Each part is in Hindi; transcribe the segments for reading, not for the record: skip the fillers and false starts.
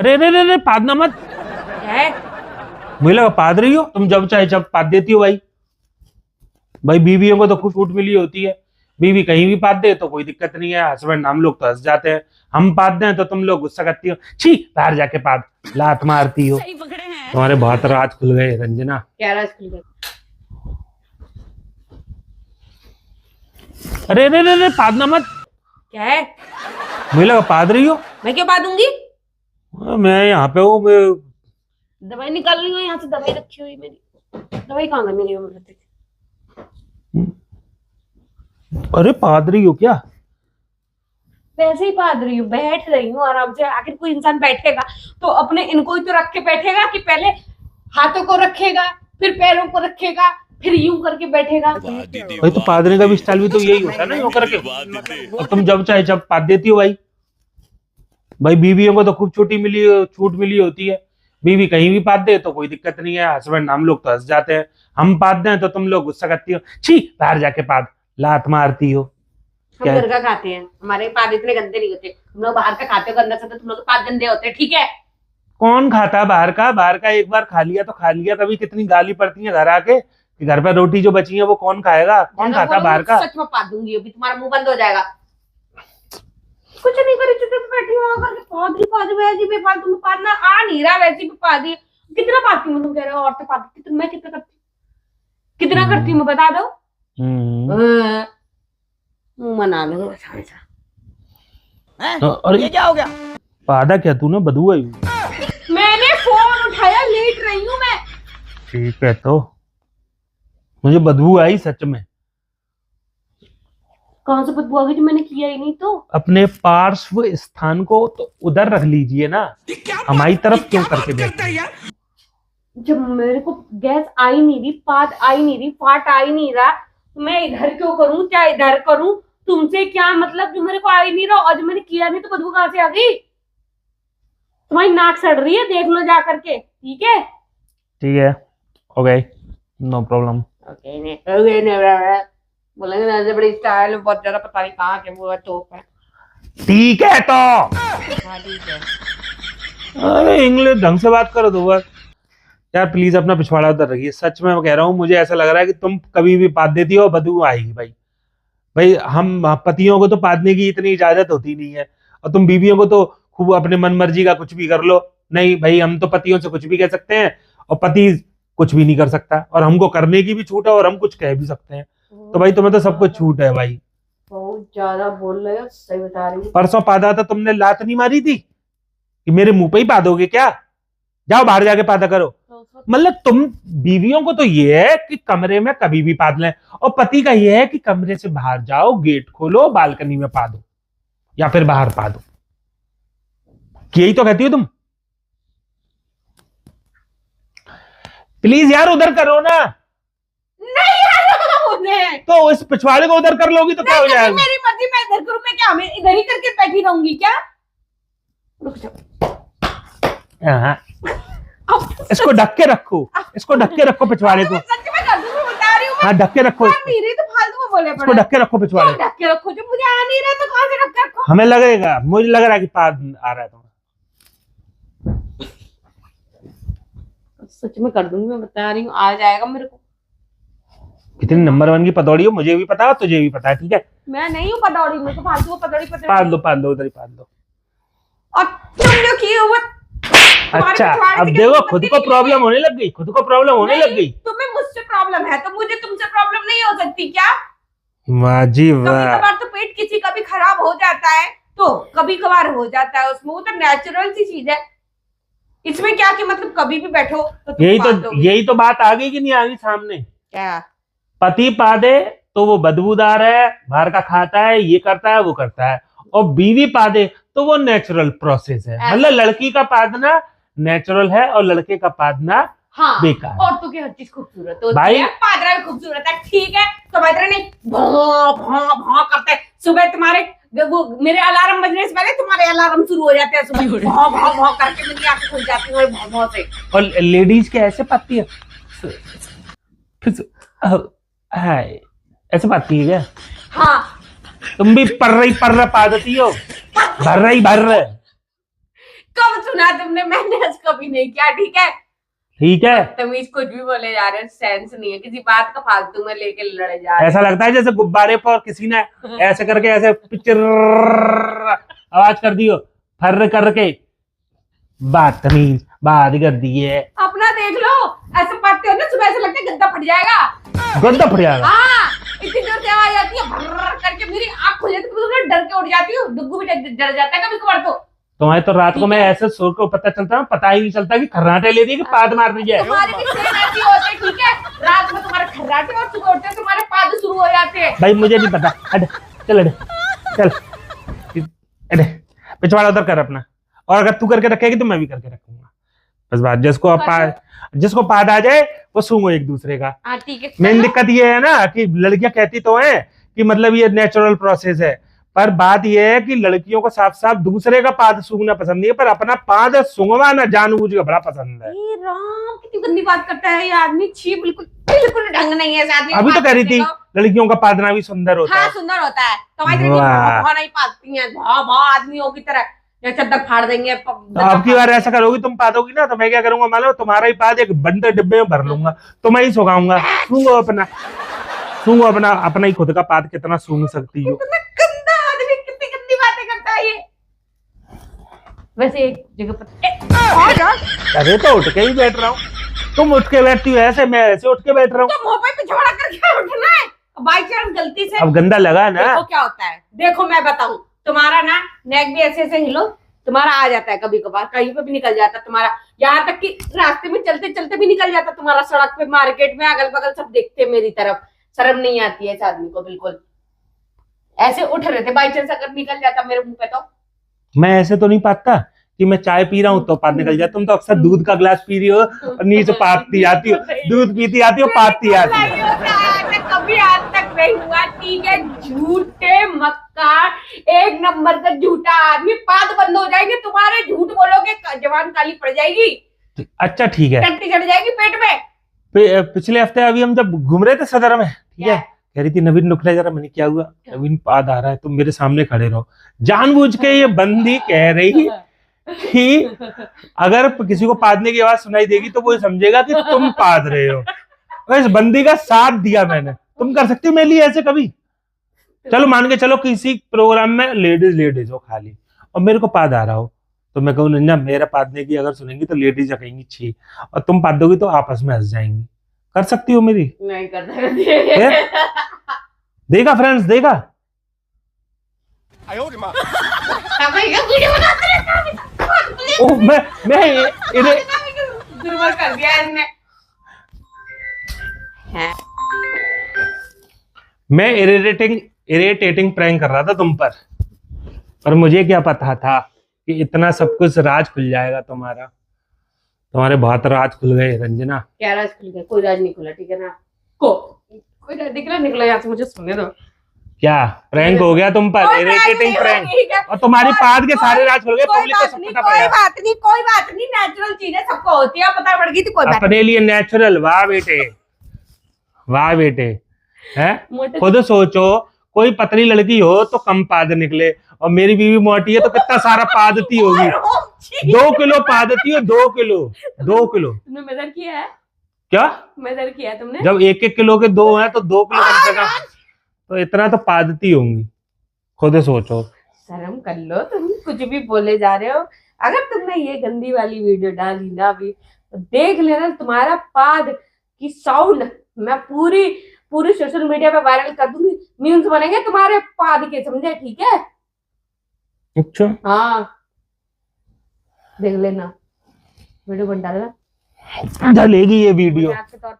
अरे अरे अरे पादना मत। क्या है? मुझे लगा पाद रही हो तुम, जब चाहे जब पाद देती हो भाई। भाई बीवियों को तो खूब छूट मिली होती है, बीवी कहीं भी पाद दे तो कोई दिक्कत नहीं है, हस्बैंड हम लोग तो हंस जाते हैं। हम पाद दें तो तुम लोग गुस्सा करती हो, छी बाहर जाके पाद, लात मारती हो। सही पकड़े हैं। तुम्हारे बहुत राज खुल गए रंजना। क्या राज खुल गया? अरे अरे अरे पादना मत। क्या है? मुझे लगा पाद रही हो। मैं क्यों पादूंगी? मैं यहाँ पे हूँ। दवाई निकाल रही हूँ यहाँ से, दवाई रखी हुई मेरी। दवाई कहाँ गई मेरी? अरे पाद रही हो क्या? वैसे ही पाद रही हूँ, बैठ रही हूँ आराम से। आखिर कोई इंसान बैठेगा तो अपने इनको ही तो रख के बैठेगा, कि पहले हाथों को रखेगा, फिर पैरों को रखेगा, फिर यूं करके बैठेगा। भाई तो पादने का भी स्टाइल भी तो यही होता है ना, यूं करके। और तुम जब चाहे जब पाद देती हो भाई। भाई बीवियों को तो खूब छूट मिली होती है, बीवी कहीं भी पाद दे तो कोई दिक्कत नहीं है, हस्बैंड हम लोग तो हंस जाते हैं। हम पाद दें तो तुम लोग गुस्सा करती हो, छी बाहर जाके पाद, लात मारती हो। हम घर का खाते हैं, हमारे पाद इतने गंदे नहीं होते। तुम लोग बाहर का खाते हो गंदा से, तो तुम लोग के पाद गंदे होते हैं, ठीक है? कौन खाता है बाहर का? बाहर का एक बार खा लिया तो खा लिया, कभी कितनी गाली पड़ती है घर आके कि घर पे रोटी जो बची है वो कौन खाएगा? कौन खाता है बाहर का? सच में पाद दूंगी, अभी तुम्हारा मुंह बंद हो जाएगा। कुछ नहीं करी, चुपचाप बैठी हूँ आकर के पाद वैसी भी फालतू में पादना आ नहीं रहा, वैसी भी पादी। कितना पादती हूँ? तुम कह रहे हो औरतें पादती, कितना मैं कितना करती, कितना करती हूँ बता दो। मुंह मना लो हमेशा। अरे ये क्या हो गया? पादा क्या तू ना बदबू आई? मैंने फोन उठाया, लेट रही हूँ मैं। ठीक है, तो मुझे बदबू आई सच में। कहाँ से बदबू आ गई? जो मैंने किया ही नहीं तो। अपने पार्श्व स्थान को तो उधर रख लीजिए ना, हमारी तरफ क्यों करके बैठे हैं? जब मेरे को गैस आई नहीं रही, पाद आई नहीं रही, फाट आई नहीं रहा, तो मैं इधर क्यों करूं चाहे इधर करूं? तुमसे क्या मतलब? जो मेरे को आई नहीं रहा और जो मैंने किया नहीं तो बदबू कहाँ से आ गई? तुम्हारी नाक सड़ रही है, देख लो जा करके, ठीक है? ठीक है, ओके, नो प्रॉब्लम। बोलेंगे ना ऐसे बड़ी स्टाइल में, बहुत ज्यादा पता नहीं कहाँ के वो तोप है। ठीक है तो हाँ ठीक है। अरे इंग्लिश ढंग से बात करो दो बार यार, प्लीज अपना पिछवाड़ा उधर रखिए। सच में मैं कह रहा हूँ, मुझे ऐसा लग रहा है कि तुम कभी भी पाद देती हो बदबू आएगी भाई। भाई हम पतियों को तो पादने की इतनी इजाजत होती नहीं है, और तुम बीवियों को तो खूब अपने मन मर्जी का कुछ भी कर लो। नहीं भाई, हम तो पतियों से कुछ भी कह सकते हैं और पति कुछ भी नहीं कर सकता, और हमको करने की भी छूट है और हम कुछ कह भी सकते हैं। तो भाई तुम्हें तो सब कुछ छूट है भाई। बहुत ज्यादा बोल रहे हो, सही बता रही हूँ। परसों पादा था, तुमने लात नहीं मारी थी कि मेरे मुंह पे ही पादोगे क्या? जाओ बाहर जाके पादा करो। मतलब तुम बीवियों को तो ये है कि कमरे में कभी भी पाद लें, और पति का ये है कि कमरे से बाहर जाओ, गेट खोलो, बालकनी में पादो या फिर बाहर पादो। यही तो कहती हो तुम। प्लीज यार उधर करो ना। नहीं यार, उन्हें तो इस पिछवाड़े को उधर कर लोगी तो क्या हो जाएगा? मेरी मर्जी, मैं इधर करूं। मैं क्या, मैं इधर ही करके बैठी रहूंगी क्या? रुक जाओ। हाँ, इसको ढक के रखो, इसको ढक के रखो पिछवाड़े को। सच में कर दूं, मैं बता रही हूँ। हाँ ढक के रखो इसको। मेरी तो फालतू में बोले इसको ढक के रखो पिछवाड़े को। ढक के रखो, जो मुझे आ नहीं रहा तो कहाँ से ढक के रखो? हमें लगेगा, मुझे लग रहा है कि पाद आ रहा है तुम्हें। सच में कर दूंगी, मैं बता रही हूँ, आ जाएगा मेरे को। कितनी नंबर 1 की पदौड़ी हो, मुझे भी पता है तुझे भी पता है, ठीक है? मैं नहीं हूँ पदौड़ी, मेरे को फालतू पदौड़ी पाद दो उधर ही पाद दो। और तुम जो किए हुए। अच्छा अब देखो, खुद को प्रॉब्लम होने लग गई, खुद को प्रॉब्लम होने लग गई। तुम्हें मुझसे प्रॉब्लम है तो मुझे तुमसे प्रॉब्लम नहीं हो सकती क्या? वाह जी वाह। कभी कभार तो पेट किसी का भी खराब हो जाता है, तो कभी कभार हो जाता है उसमें, वो तो नेचुरल सी चीज है। इसमें क्या कि मतलब कभी भी बैठो तो यही तो बात आ गई कि नहीं आ गई सामने? क्या? पति पादे तो वो बदबूदार है, बाहर का खाता है, ये करता है वो करता है, और बीवी पादे तो वो नेचुरल प्रोसेस है। मतलब लड़की का पादना नेचुरल है और लड़के का पादना बेकार। औरतों की हर चीज खूबसूरत होती भाई है, पादरा भी खूबसूरत है, ठीक है? तो पादरा नहीं भौं भौं भौं करते हैं सुबह, तुम्हारे वो मेरे अलार्म बजने से पहले तुम्हारे अलार्म शुरू हो जाते हैं सुबह, भौं भौं भौं करके मेरी आंखें खुल जाती है भौं भौं से। और लेडीज के ऐसे पाती है, हाय ऐसे पाती है क्या? हाँ तुम भी पर रही पादती हो, भर रही। कब सुना तुमने? मैंने आज कभी नहीं किया, ठीक है? ठीक है, तमीज कुछ भी बोले जा रहे हो, सेंस नहीं है, किसी बात का फालतू में लेके लड़े जा रहे ऐसा लगता है जैसे गुब्बारे पर किसी ने ऐसे करके ऐसे पिचर आवाज कर दी हो, फर करके। बदतमीज बात कर दी है। हो। अपना देख लो, ऐसे पाते हो ना सुबह, ऐसे लगता है गद्दा फट जाएगा। गंदा फट जाएगा। हाँ, इतनी जोर से आवाज आती है, भर्र करके मेरी आंख खुल जाती है, तो डर के उठ जाती हूँ। डुग्गू भी डर जाता है कभी कभार तो। तुम्हारे तो रात को मैं ऐसे सो को पता चलता है, पता ही नहीं चलता कि खर्राटे ले दी कि पाद मार दी जाए। तुम्हारे भी सेम ऐसे होते हैं, ठीक है? रात में तुम्हारे खर्राटे और सुबह उठते तुम्हारे पाद शुरू हो जाते हैं। भाई मुझे नहीं पता, अरे चल, अरे चल, अरे पिछवाड़ा उधर कर अपना, और अगर तू करके रखेगी तो मैं भी करके रखूंगा। बस बात, जिसको पाद आ जाए वो सूंघो एक दूसरे का। हाँ ठीक है। मेन दिक्कत ये है ना कि लड़कियां कहती तो हैं कि मतलब ये नेचुरल प्रोसेस है, पर बात ये है कि लड़कियों को साफ साफ दूसरे का पाद सूंघना पसंद नहीं है, पर अपना पाद सूंघवाना जानबूझ के बड़ा पसंद है। ये राम, कितनी गंदी बात करता है ये आदमी। छी, बिल्कुल बिल्कुल ढंग नहीं है इस आदमी। अभी तो कह रही थी लड़कियों का पादना भी सुंदर होता हाँ है। सुंदर होता है, तुम्हारी वाह। नहीं पाती हैं आदमियों की तरह, या चद्दर फाड़ देंगे। तो अब की बार ऐसा करोगी, तुम पादोगी ना, तो मैं क्या करूंगा मानो, तुम्हारा ही पाद एक बंदे डिब्बे में भर लूंगा, तो मैं ही सुखाऊंगा। सूंघो अपना अपना ही खुद का पाद कितना सूंघ सकती हो। कितना गंदा आदमी, कितनी गंदी बातें करता है ये। वैसे एक जगह पर अरे तो उठ के ही बैठ रहा हूँ, तुम उठ के बैठती हो ऐसे, मैं ऐसे उठ के बैठ रहा हूँ। तो मुंह पे पिछवाड़ा करके उठना है, बाई चांस गलती से। अब गंदा लगा ना। देखो क्या होता है, देखो मैं बताऊं, तुम्हारा ना नेक भी ऐसे ऐसे हिलो, तुम्हारा आ जाता है कभी कभार, कहीं पे भी निकल जाता है तुम्हारा, यहाँ तक कि रास्ते में चलते चलते भी निकल जाता तुम्हारा, सड़क पे, मार्केट में, अगल बगल सब देखते मेरी तरफ। शर्म नहीं आती है इस आदमी को बिल्कुल। ऐसे उठ रहे थे, बाई चांस अगर निकल जाता मेरे मुंह पे तो। मैं ऐसे तो नहीं पाता कि मैं चाय पी रहा हूँ तो पाद निकल जाता। तुम तो अक्सर दूध का गिलास पी रही हो और नीचे पादती आती हो, दूध पीती आती हो, पादती आती हो। नहीं होता है, कभी आज तक नहीं हुआ, ठीक है? झूठे मक्कार, एक नंबर का झूठा आदमी। पाद बंद हो जाएंगे तुम्हारे, झूठ बोलोगे जवान काली पड़ जाएगी, अच्छा ठीक है। टट्टी चढ़ जाएगी पेट में। पिछले हफ्ते अभी हम जब घूम रहे थे सदर में, ठीक है, कह रही थी नवीन नुकले जरा। मैंने क्या हुआ? नवीन पाद आ रहा है, तुम मेरे सामने खड़े रहो। जानबूझ के ये बंदी कह रही कि अगर किसी को पादने की आवाज सुनाई देगी तो वो समझेगा कि तुम पाद रहे हो। और इस बंदी का साथ दिया मैंने। तुम कर सकती हो मेरे लिए ऐसे कभी? चलो मान के चलो किसी प्रोग्राम में लेडीज हो खाली और मेरे को पाद आ रहा हो, तो मैं कहूँ नंजा मेरा पादने की अगर सुनेंगी तो लेडीज कहेंगी छी, और तुम पाद दोगी तो आपस में हंस जाएंगी। कर सकती हो मेरी? नहीं कर सकती। देखा फ्रेंड्स, देखा? ओह, मैं दुर्बल कर दिया इसने। मैं इरिटेटिंग प्रैंक कर रहा था तुम पर मुझे क्या पता था कि इतना सब कुछ राज खुल जाएगा तुम्हारा। तुम्हारे बहुत राज खुल गए रंजना। क्या राज खुल गया? कोई राज नहीं खुला, ठीक है ना? कोई राज निकला यहाँ से, मुझे सुनने दो। क्या प्रैंक हो गया तुम पर? Irritating prank. और तुम्हारी पाद के सारे राज खुल गए, पब्लिक को सब पता पड़ गया। कोई बात नहीं, नेचुरल चीजें सबको होती है, पता पड़ गई तो कोई बात अपने लिए नेचुरल। वाह बेटे, वाह बेटे। है नहीं। खुद सोचो, कोई पतली लड़की हो तो कम पाद निकले, और मेरी बीवी मोटी है तो कितना सारा पादती होगी। 2 किलो पादती हो, 2 किलो। तुमने मेजर किया है? क्या मेजर किया है तुमने? जब 1-1 किलो के 2 हैं तो 2 किलो कम से कम, तो इतना तो पादती होंगी। खुद सोचो। शर्म कर लो, तुम कुछ भी बोले जा रहे हो। अगर तुमने ये गंदी वाली वीडियो डाली ना अभी, तो देख लेना तुम्हारा पाद की साउंड मैं पूरी सोशल मीडिया पे वायरल कर दूंगी। मीम्स बनेंगे तुम्हारे पाद के, समझे? ठीक है? अच्छा हाँ, देख लेना, वीडियो बन डालना। डलेगी ये वीडियो।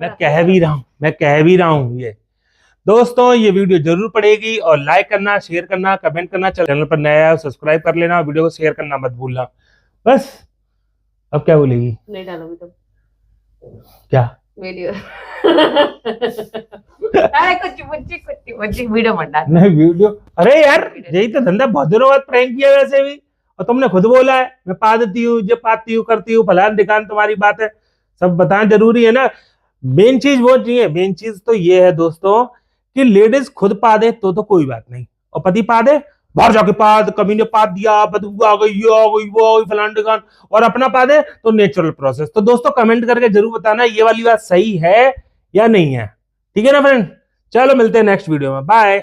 मैं कह भी रहा हूँ ये दोस्तों, ये वीडियो जरूर पड़ेगी। और लाइक करना, शेयर करना, कमेंट करना, चैनल पर नया है सब्सक्राइब कर लेना, वीडियो को शेयर करना मत भूलना। बस अब क्या बोलेगी? नहीं डालोगी तुम क्या वीडियो? अरे कुछ वीडियो मत डाल। नहीं वीडियो, अरे यार यही तो धंधा, बहुत दिनों बाद प्रैंक किया वैसे भी, और तुमने खुद बोला है मैं पादती हूँ, जब पाती हूँ, करती हूँ, फलान दिखान तुम्हारी बात है, सब बताना जरूरी है ना। मेन चीज वो चाहिए, मेन चीज तो ये है दोस्तों कि लेडीज खुद पादे तो कोई बात नहीं, और पति पादे बाहर जाके पाद, कभी ने पाद दिया, बदबू आ गई, ये आ गई, वो आ गई, फलान ढिकान, और अपना पाद है तो नेचुरल प्रोसेस। तो दोस्तों कमेंट करके जरूर बताना ये वाली बात सही है या नहीं है। ठीक है ना फ्रेंड, चलो मिलते हैं नेक्स्ट वीडियो में, बाय।